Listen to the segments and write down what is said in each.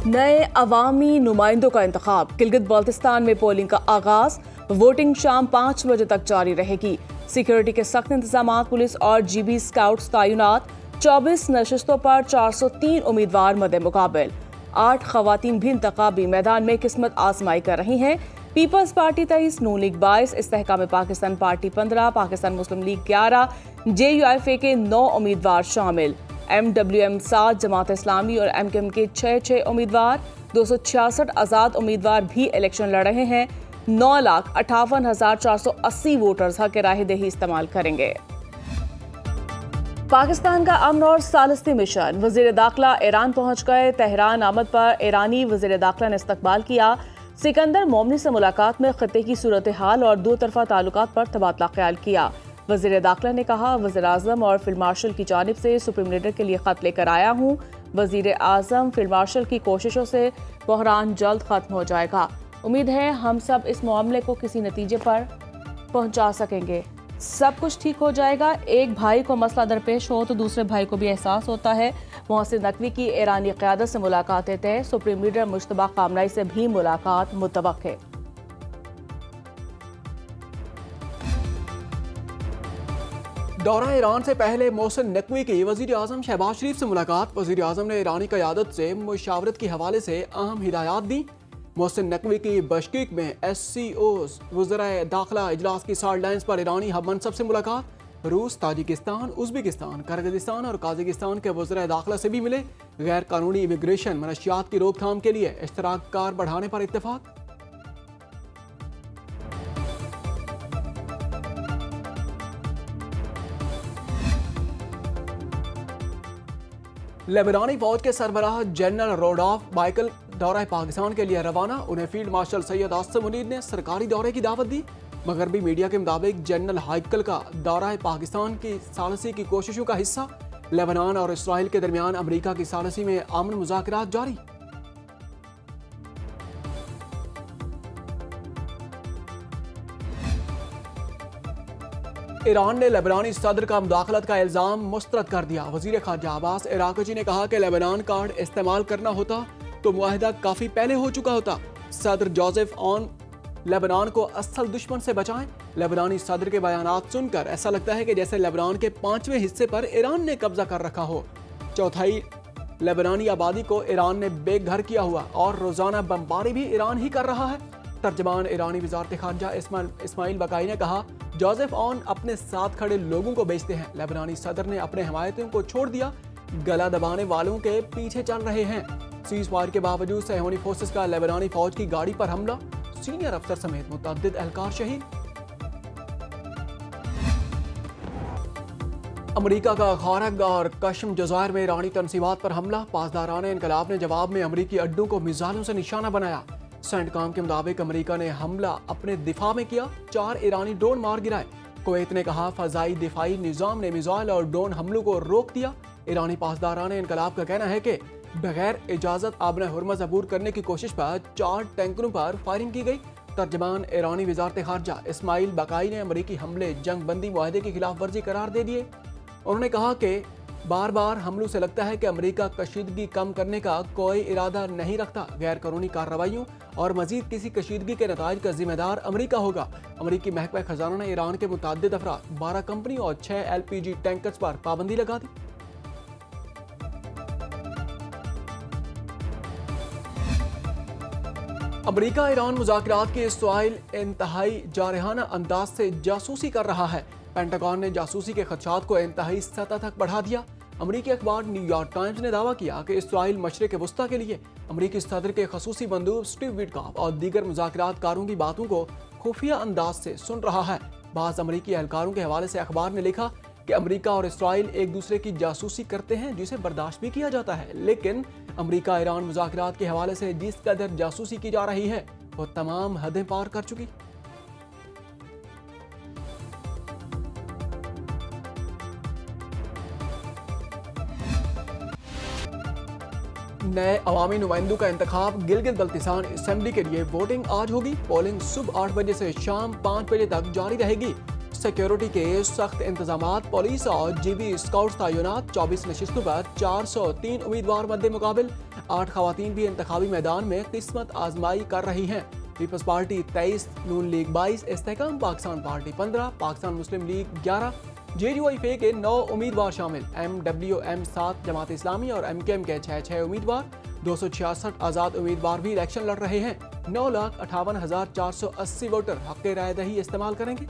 नए अवामी नुमाइंदों का इंतखाब। गिलगित बाल्टिस्तान में पोलिंग का आगाज। वोटिंग शाम 5 बजे तक जारी रहेगी। सिक्योरिटी के सख्त इंतजाम, पुलिस और जीबी स्काउट्स तैनात। 24 नशिस्तों पर 403 उम्मीदवार मद्दे मुकाबिल। 8 खवातीन भी इंतखाबी मैदान में किस्मत आजमाई कर रही हैं। पीपल्स पार्टी 23, नून लीग 22, इस्तेहकाम पाकिस्तान पार्टी 15, पाकिस्तान मुस्लिम लीग 11, JUIFA के 9 उम्मीदवार शामिल। MWM 7, जमात इस्लामी और MKM के 6 उम्मीदवार। 266 आज़ाद उम्मीदवार भी इलेक्शन लड़ रहे हैं। 9,58,480 वोटर्स हक राह दही इस्तेमाल करेंगे। पाकिस्तान का अमन और सालिस्ती मिशन। वजीर दाखिला ईरान पहुंच गए। तेहरान आमद पर ईरानी वजीर दाखिला ने इस्तकबाल किया। सिकंदर मोमनी से मुलाकात में खत्ते की सूरत हाल और दो तरफा ताल्लुकात पर तबादला ख्याल किया। वजीर दाखिला ने कहा, वज़ीर आज़म और फील्ड मार्शल की जानिब से सुप्रीम लीडर के लिए खत लेकर आया हूँ। वजीर आज़म फील्ड मार्शल की कोशिशों से बहरान जल्द खत्म हो जाएगा। उम्मीद है हम सब इस मामले को किसी नतीजे पर पहुंचा सकेंगे। सब कुछ ठीक हो जाएगा। एक भाई को मसला दरपेश हो तो दूसरे भाई को भी एहसास होता है। मोहसिन नकवी की ईरानी क़यादत से मुलाकातें तय। सुप्रीम लीडर मुश्तबा कामराई से भी मुलाकात मुतवक्के। दौरा ईरान से पहले मोहसिन नकवी की वज़ीर आज़म शहबाज शरीफ से मुलाकात। वज़ीर आज़म ने ईरानी क़यादत से मुशावरत के हवाले से अहम हिदायत दी। मोहसिन नकवी की बशकीक में SCOs वज़राए दाखिला इजलास की साइड लाइन्स पर ईरानी हम मनसब से मुलाकात। रूस, ताजिकिस्तान, उज़्बेकिस्तान, किर्गिज़स्तान और काज़ाकिस्तान के वज़राए दाखिला से भी मिले। गैर कानूनी इमिग्रेशन, मनशियात की रोकथाम के लिए इश्तराक कार बढ़ाने पर इत्तेफाक। लेबनानी फौज के सरबराह जनरल रोडॉफ माइकल दौरा पाकिस्तान के लिए रवाना। उन्हें फील्ड मार्शल सैयद आसिम मुनीर ने सरकारी दौरे की दावत दी। मगरबी मीडिया के मुताबिक जनरल हाइकल का दौरा पाकिस्तान की सालसी की कोशिशों का हिस्सा। लेबनान और इसराइल के दरमियान अमेरिका की सालसी में अमन मुज़ाकरात जारी। ईरान ने लेबनानी सदर का मुदाखलत का इल्ज़ाम मुस्तरद कर दिया। वज़ीर ख़ारजा अब्बास इराक़ची ने कहा कि लेबनान कार्ड इस्तेमाल करना होता तो मुआहिदा काफ़ी पहले हो चुका होता। सदर जोसेफ ऑन लेबनान को असल दुश्मन से बचाएं। लेबनानी सदर के बयानात सुनकर ऐसा लगता है कि जैसे लेबनान के 5वें हिस्से पर ईरान ने कब्जा कर रखा हो। चौथाई लेबनानी आबादी को ईरान ने बेघर किया हुआ और रोज़ाना बमबारी भी ईरान ही कर रहा है। तर्जमान ईरानी वज़ारत ख़ारजा इस्माइल बकाई ने कहा, जोसेफ ऑन अपने साथ खड़े लोगों को बेचते हैं। लेबनानी सदर ने अपने हमायतियों को छोड़ दिया, गला दबाने वालों के पीछे चल रहे हैं। सीज फायर के बावजूद सैहोनी फोर्सेस का लेबनानी फौज की गाड़ी पर हमला। सीनियर अफसर समेत मुतअद्दिद एहलकार शहीद। अमरीका का खारग और कश्म जज़ायर में ईरानी तनसीबात पर हमला। पासदारान इनकलाब ने जवाब में अमरीकी अड्डों को मिसाइलों से निशाना बनाया। सेंटकॉम के मुताबिक अमेरिका ने हमला अपने दिफा में किया। 4 ईरानी ड्रोन मार गिराए। कुवैत ने कहा, फजाई दिफाई निज़ाम ने मिसाइल और ड्रोन हमलों को रोक दिया। ईरानी पासदारान इनकलाब का कहना है कि बगैर इजाज़त आबना हुर्मज़ अबूर करने की कोशिश पर 4 टैंकरों पर फायरिंग की गई। तर्जमान ईरानी वज़ारत ख़ारजा इस्माइल बकाई ने अमरीकी हमले जंग बंदी मुआहदे की खिलाफ वर्जी करार दे दिए। उन्होंने कहा कि बार बार हमलों से लगता है कि अमेरिका कशीदगी कम करने का कोई इरादा नहीं रखता। गैर कानूनी कार्रवाइयों और मजीद किसी कशीदगी के नताइज का जिम्मेदार अमेरिका होगा। अमेरिकी महकमा खजाना ने ईरान के मुतअद्दिद अफराद, 12 कंपनियों और 6 LPG टैंकर्स पर पाबंदी लगा दी। अमेरिका ईरान मुज़ाकरात के इसराइल इंतहाई जारहाना अंदाज से जासूसी कर रहा है। पेंटागन ने जासूसी के खदशात को इंतहाई सतह तक बढ़ा दिया। अमरीकी अखबार न्यूयॉर्क टाइम्स ने दावा किया कि इसराइल मशरिक वस्ता के लिए अमरीकी सदर के खसूसी बंदूक स्टीव विटकॉफ और दीगर मुज़ाकरातकारों की बातों को खुफिया अंदाज से सुन रहा है। बाज़ अमरीकी एहलकारों के हवाले से अखबार ने लिखा कि अमरीका और इसराइल एक दूसरे की जासूसी करते हैं, जिसे बर्दाश्त भी किया जाता है, लेकिन अमरीका ईरान मुज़ाकरात के हवाले से जिस कदर जासूसी की जा रही है वो तमाम हदें पार कर चुकी। नए अवामी नुमाइंदों का इंतखाब। गिलगित बल्तिस्तान असेंबली के लिए वोटिंग आज होगी। पोलिंग सुबह 8 बजे से शाम 5 बजे तक जारी रहेगी। सिक्योरिटी के सख्त इंतजामात, पुलिस और GB स्काउट्स तैनात। 24 नशिस्तों पर 403 उम्मीदवार मद्दे मुकाबिल। 8 खवातीन भी इंतखाबी मैदान में किस्मत आजमाई कर रही हैं। पीपल्स पार्टी 23, नून लीग 22, इस्तेकाम पाकिस्तान पार्टी 15, पाकिस्तान मुस्लिम लीग 11, JUIF के 9 उम्मीदवार शामिल। MWM 7, जमात इस्लामी और MKM के 6 उम्मीदवार। 266 आज़ाद उम्मीदवार भी इलेक्शन लड़ रहे हैं। 9,58,480 वोटर हक़ राय दही इस्तेमाल करेंगे।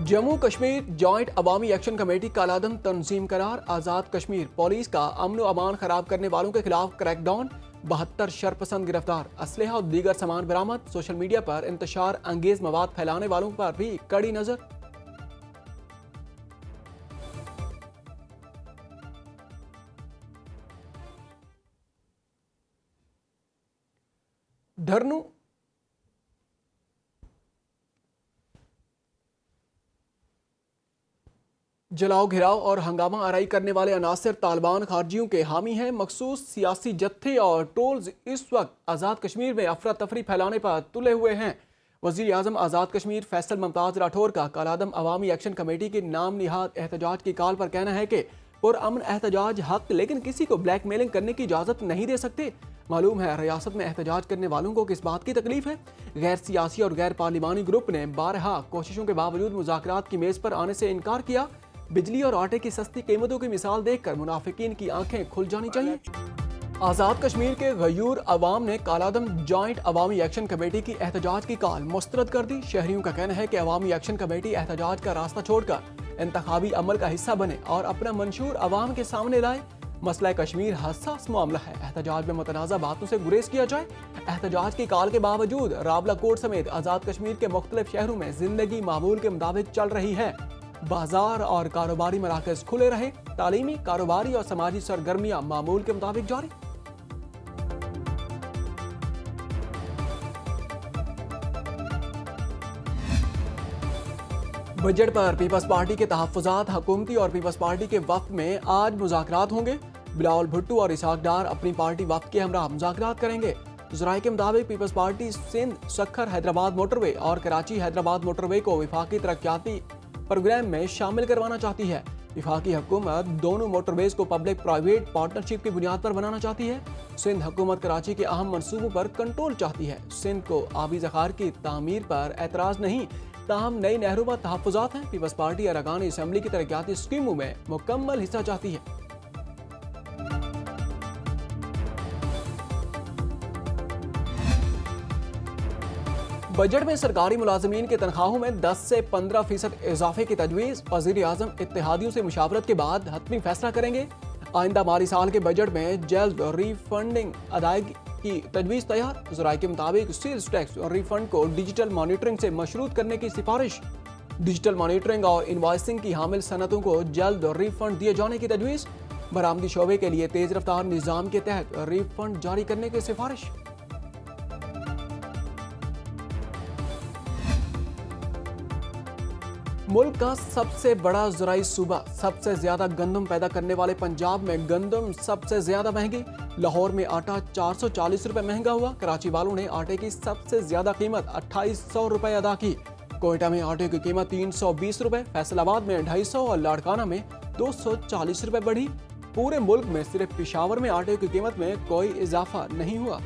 जम्मू कश्मीर जॉइंट अवामी एक्शन कमेटी कालादम तंजीम करार। आज़ाद कश्मीर पुलिस का अमन व अमान खराब करने वालों के खिलाफ क्रैकडाउन। 72 शरपसंद गिरफ्तार। असलहा और दीगर सामान बरामद। सोशल मीडिया पर इंतशार अंगेज मवाद फैलाने वालों पर भी कड़ी नजर। धरनू जलाओ घिराव और हंगामा आराई करने वाले अनासर तालिबान खारजियों के हामी हैं। मखसूस सियासी जत्थे और टोल्स इस वक्त आज़ाद कश्मीर में अफरा तफरी फैलाने पर तुले हुए हैं। वज़ीर आज़म आज़ाद कश्मीर फैसल मुमताज़ राठौर का कालादम अवामी एक्शन कमेटी के नाम निहाद एहतजाज की काल पर कहना है कि पुरअमन एहतजाज हक, लेकिन किसी को ब्लैक मेलिंग करने की इजाज़त नहीं दे सकते। मालूम है रियासत में एहतजाज करने वालों को किस बात की तकलीफ है। गैर सियासी और गैर पार्लिमानी ग्रुप ने बारहा कोशिशों के बावजूद मुज़ाकरात की मेज़ पर आने से इनकार किया। बिजली और आटे की सस्ती कीमतों की मिसाल देखकर मुनाफिकीन की आंखें खुल जानी चाहिए। आज़ाद कश्मीर के गयूर अवाम ने कालादम जॉइंट अवामी एक्शन कमेटी की एहतजाज की काल मुस्तरद कर दी। शहरियों का कहना है कि अवामी एक्शन कमेटी एहतजाज का रास्ता छोड़कर इंतखाबी अमल का हिस्सा बने और अपना मंशूर अवाम के सामने लाए। मसला कश्मीर हसास मामला है। एहतजाज में मुतनाज़ा बातों से गुरेज किया जाए। एहतजाज की काल के बावजूद रावला कोट समेत आज़ाद कश्मीर के मुख्तलिफ शहरों में जिंदगी मामूल के मुताबिक चल रही है। बाजार और कारोबारी मराकज खुले रहे। तालीमी, कारोबारी और समाजी सरगर्मियां मामूल के मुताबिक जारी। बजट पर पीपल्स पार्टी के तहफ़्फ़ुज़ात। हुकूमती और पीपल्स पार्टी के वफ़द में आज मुज़ाकरात होंगे। बिलावल भुट्टो और इसहाक डार अपनी पार्टी वफ़द के हमरा मुज़ाकरात करेंगे। ज़राए के मुताबिक Peoples Party Sindh Sukkur Hyderabad motorway और कराची हैदराबाद मोटरवे को वफाकी तरक्याती प्रोग्राम में शामिल करवाना चाहती है। वफाकी हुकूमत दोनों मोटरवेज को पब्लिक प्राइवेट पार्टनरशिप की बुनियाद पर बनाना चाहती है। सिंध हुकूमत कराची के अहम मनसूबों पर कंट्रोल चाहती है। सिंध को आबी ज़खायर की तामीर पर एतराज़ नहीं, ताहम नई नहरों पर तहफ़्फ़ुज़ात हैं। पीपल्स पार्टी अरकान असम्बली की तरक्याती स्कीमों में मुकम्मल हिस्सा चाहती है। बजट में सरकारी मुलाजमीन के तनख्वाहों में 10 से 15% इजाफे की तजवीज़। वज़ीर आज़म इत्तेहादियों से मुशावरत के बाद हतमी फैसला करेंगे। आइंदा माली साल के बजट में जल्द रीफंडिंग अदायगी की तजवीज़ तैयार। ज़राए के मुताबिक सेल्स टैक्स और रिफंड को डिजिटल मॉनिटरिंग से मशरूत करने की सिफारिश। डिजिटल मॉनिटरिंग और इनवॉइसिंग की हामिल सनतों को जल्द रिफंड दिए जाने की तजवीज़। बरामदी शोबे के लिए तेज़ रफ्तार निज़ाम के तहत रिफंड जारी करने की सिफारिश। मुल्क का सबसे बड़ा ज़राई सूबा, सबसे ज्यादा गंदम पैदा करने वाले पंजाब में गंदम सबसे ज्यादा महंगी। लाहौर में आटा 440 रुपए महंगा हुआ। कराची वालों ने आटे की सबसे ज्यादा कीमत 2800 रुपए अदा की। कोयटा में आटे की कीमत 320 रुपए, फैसलाबाद में 250 और लाड़काना में 240 रुपए बढ़ी। पूरे मुल्क में सिर्फ पेशावर में आटे की कीमत में कोई इजाफा नहीं हुआ।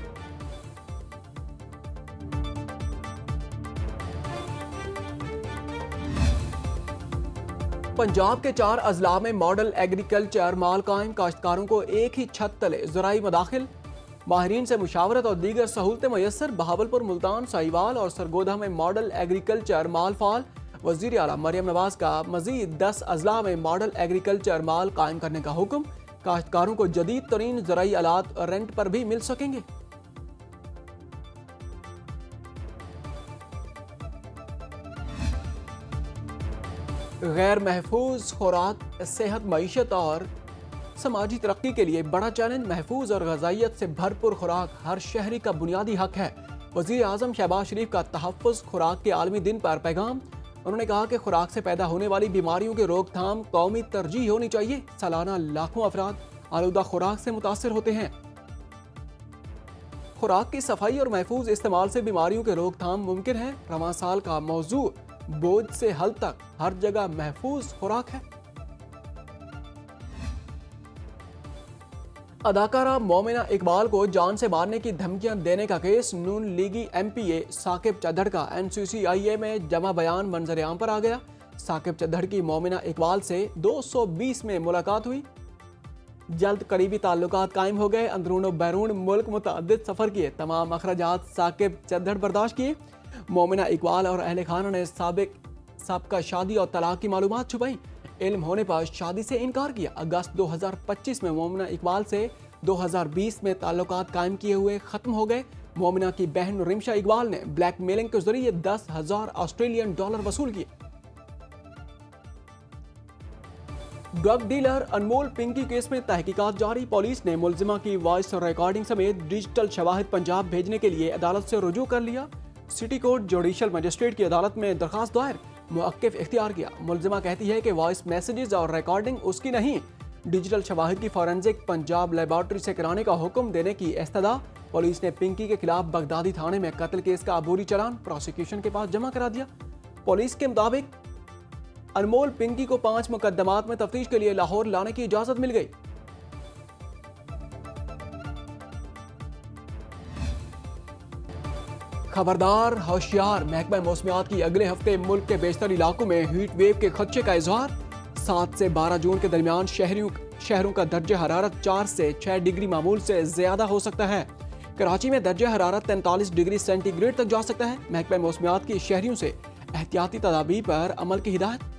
पंजाब के 4 अजला में मॉडल एग्रीकल्चर माल कायम। काश्तकारों को एक ही छत तले ज़राई मदाखिल, माहिरीन से मुशावरत और दीगर सहूलतें मैसर। बहावलपुर, मुल्तान, साहिवाल और सरगोधा में मॉडल एग्रीकल्चर माल फाल। वज़ीर आला मरियम नवाज का मजीद 10 अजला में मॉडल एग्रीकल्चर माल कायम करने का हुक्म। काश्तकारों को जदीद तरीन ज़राई आलात रेंट पर भी मिल सकेंगे। गैर महफूज खुराक सेहत, मईशत और समाजी तरक्की के लिए बड़ा चैलेंज। महफूज और ग़िज़ाइयत से भरपूर खुराक हर शहरी का बुनियादी हक है। वज़ीर आज़म शहबाज शरीफ का तहफ़्फ़ुज़ खुराक के आलमी दिन पर पैगाम। उन्होंने कहा कि खुराक से पैदा होने वाली बीमारियों की रोकथाम कौमी तरजीह होनी चाहिए। सालाना लाखों अफराद आलूदा खुराक से मुतासर होते हैं। खुराक की सफाई और महफूज इस्तेमाल से बीमारियों के रोकथाम मुमकिन है। रवां साल का मौजू बोझ से हल तक हर जगह महफूज खुराक है। अदाकारा मोमिना इकबाल को जान से मारने की धमकियां देने का केस नून लीगी एमपीए साकिब चद्दड़ का एनसीसीआईए में जमा बयान मंजर आम पर आ गया। साकिब चद्दड़ की मोमिना इकबाल से 220 में मुलाकात हुई। जल्द करीबी ताल्लुकात कायम हो गए। अंदरून बैरून मुल्क मुतअद्दिद सफ़र किए। तमाम अखराजात साकिब चद्दड़ बर्दाश्त किए। मोमिना इकबाल और अहले खाना ने सबका शादी और तलाक की मालूमात छुपाई। इल्म होने पर शादी से इनकार किया। अगस्त 2025 में मोमिना इकबाल से 2020 में ताल्लुकात कायम किए हुए ख़त्म हो गए। मोमिना की बहन रिमशा इकबाल ने ब्लैकमेलिंग के जरिए 10,000 ऑस्ट्रेलियन डॉलर वसूल किए। ड्रग डीलर अनमोल पिंकी केस में तहकीकात जारी। पुलिस ने मुलजिमा की वॉइस रिकॉर्डिंग समेत डिजिटल शवाहिद पंजाब भेजने के लिए अदालत से रुजू कर लिया। सिटी कोर्ट जुडिशल मजिस्ट्रेट की अदालत में दरखास्त दायर, मुअक्किफ इख्तियार किया। मुलजिमा कहती है कि वॉइस मैसेजेस और रिकॉर्डिंग उसकी नहीं, डिजिटल शवाहिद की फॉरेंसिक पंजाब लेबॉर्ट्री से कराने का हुक्म देने की इस्तदा। पुलिस ने पिंकी के खिलाफ बगदादी थाने में कत्ल केस का अबूरी चालान प्रोसिक्यूशन के पास जमा करा दिया। पुलिस के मुताबिक अनमोल पिंकी को 5 मुकदमात में तफ्तीश के लिए लाहौर लाने की इजाजत मिल गई। खबरदार होशियार, महकमा मौसमियात की अगले हफ्ते मुल्क के बेशतर इलाकों में हीट वेव के खदशे का इजहार। 7 से 12 जून के दरमियान शहरों का दर्जा हरारत 4 से 6 डिग्री मामूल से ज्यादा हो सकता है। कराची में दर्जा हरारत 43 डिग्री सेंटीग्रेड तक जा सकता है। महकमा मौसमियात की शहरियों से एहतियाती तदाबीर पर अमल की हिदायत।